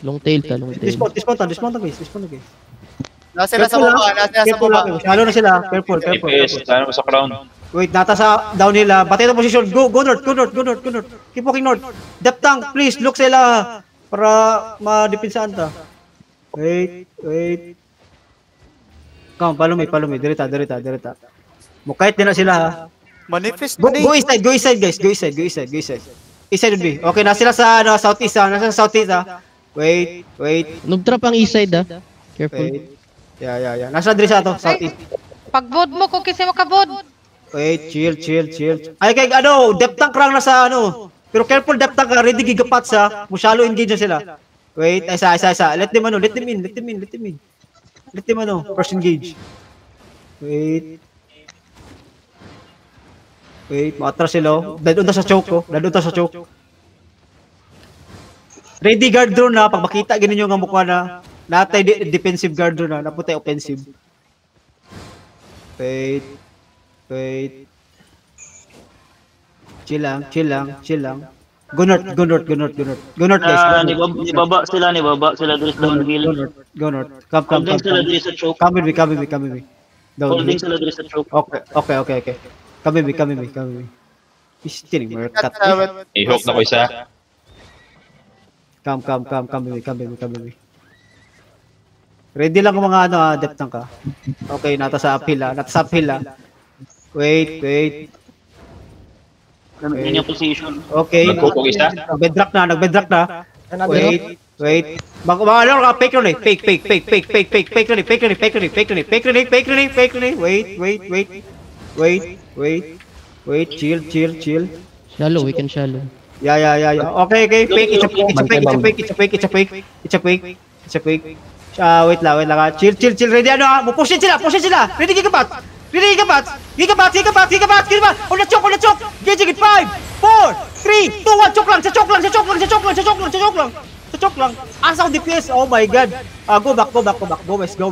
Long tail ka, long tail. Dismount na guys. Nasa sila sa baba, nasa sa baba. Shallow na sila. Careful. DPS, tayo mo sa crown. Wait, nata sa down nila. Batay na position. Go north. Keep walking north. Depth tank, please. Look sila. Para ma-depensahan ta. Wait. Come, follow me. Direta. Mukait din na sila ha. Manifest Go inside guys. Go inside. East would be. Okay, na sila sa southeast ha. Nasa southeast ha. Wait. Nag-drop ang east side Careful. Wait. Yeah. Nasa diri sa to, southeast. Pagbod mo kung kasi makabod. Wait, chill. Ay kay depth tank lang na sa Pero careful depth tank ka, ready gigapat sa. Musyalo engage na sila. Wait, isa. Let them in. First engage. Wait, maatras sila. Dadun ta sa choke. Ready guard drone na, pag makita ganun yung mukha na. Natay defensive guard drone na, naputay offensive. Wait. Chill lang. Go north guys. Nibaba sila dito sa downhill. Go north. Come. Holding sila dito sa choke. Come with me. Holding sila dito sa choke. Okay. Come with me. Still cut. I-hook na ko isa. Come with me. Ready lang ang mga depth tank ka. Okay, nata sa uphill ha. Wait. Ganun yung position. Okay. Nagkukog isa. Nagbedrock na. Wait. Fake run. Wait. Chill. Shallow, we can shallow. Yeah. Okay. Fake. It's a fake. Wait lang. Chill. Ready push sila. Ready gigabat. On the choke. Gaging it 5, 4, 3, 2, 1. Choke lang. Sa choke lang. Asa ang DPS. Oh my god. Go back. Go west. Hindi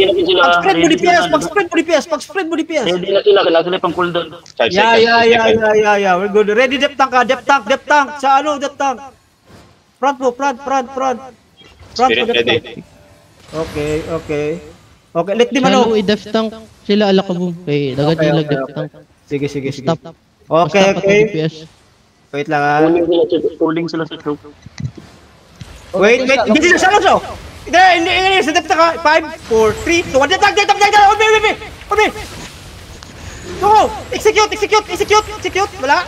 na sila. Pag-spread mo DPS. Hindi na sila. Kailangan sila pang cooldown. Yeah. We're good. Ready depth tank. Sa depth tank. Front. Ready. Okay. Let them Shallow, i-def tank. Sila alakabong. Okay, dagad nila def tank. Sige. Stop. Okay. DPS. Wait lang Holding sila sa choke. Wait. Hindi sila shallow so. Hindi. Sa depth tank 5, 4, 3, 2, 1. Tag. On me. Go. Execute. Wala.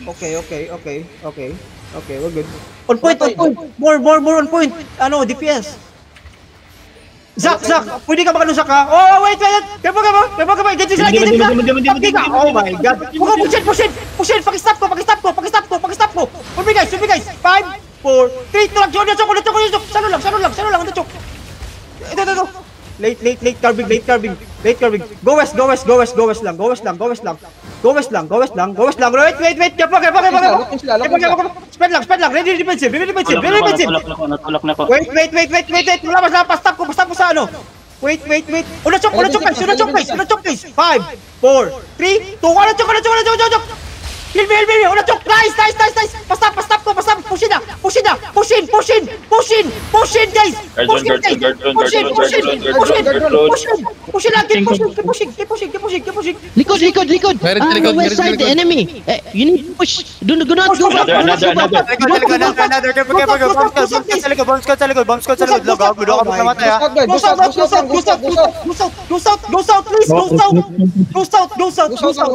Okay, we're good. On point. More on point. DPS. Zak, pwede ka makano ka? Oh, wait. Careful ka. Get sila. Oh my god. Push. Pakistop ko. On me guys. 5, 4, 3, 2, lang. Salo lang. Ito. Late carving. Go west lang. Wait. Spread lang. Ready defensive. Natulak na ko. Wait. Labas. Stop ko sa Wait. Una choke guys. 5, 4, 3, 2, 1. Choke. Kill me. Una choke. Nice. Stop ko. Push in, guys. Push lang. Keep pushing. Likod. West side, enemy. You need to push. Do not go back. Another. Bomb squad sa likod. Log out. Namatay ha. Go south, please. Go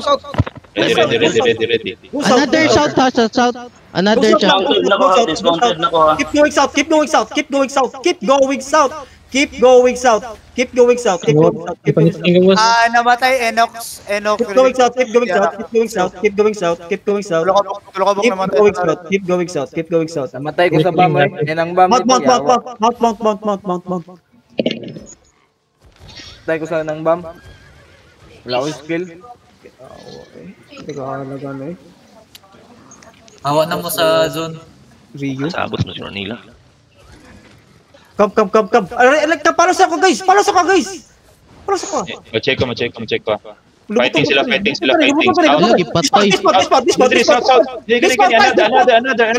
south. Ready. Another south. Another south. Discounted na ko ha. Keep going south. Namatay Enox. Keep going south. Keep going south. Namatay ko sa bomb yan ang bomb. Mount. Namatay ko sa nang bomb. Wala akong skill. Hawa na mo sa zone. Rio. Sabot mo si Manila. Come. Palo sa ko guys. Ma-check ko. Fighting sila, fighting sila, fighting. Lagi patay. Dre, south, south. Another.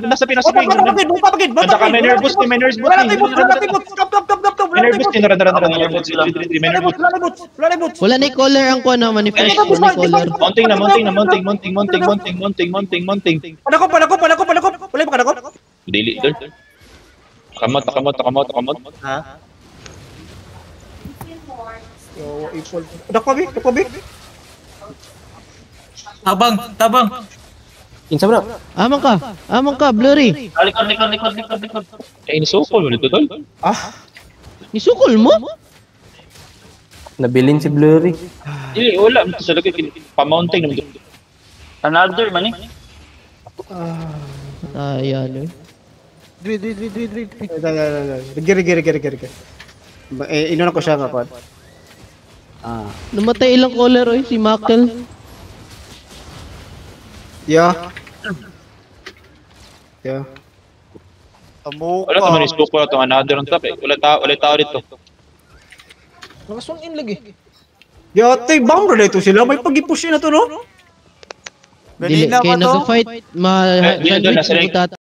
Nasa Pinas Spring. Ganda ka, may nervous ni, may nervous ni. May nervous ni, may nervous. Wala na color ang kuha na manifest. Wala na color. Mounting. Panakop. Wala ba kanakop? Dili, doon. Kamot. Ha? Yo, ipol. Dakpabi. Tabang. Amang ka, blurry. Likod. Inisukol mo nito, tol. Nisukol mo? Nabilin si Blurry. Dili, wala. Ito sa lagay, pa-mounting naman. Another man eh. Ayan eh. Rigi. Inuna ko siya kapag. Namatay ilang color oy, si Makel. Yeah. Amuka. Wala naman isukol na itong another on top eh. Wala tao dito. Yo, tay bomb na ito sila. May pag-i-push na to, no? Dili, Ganina kaya pa to. nag-fight, Dili, doon, nasa ma-sandwich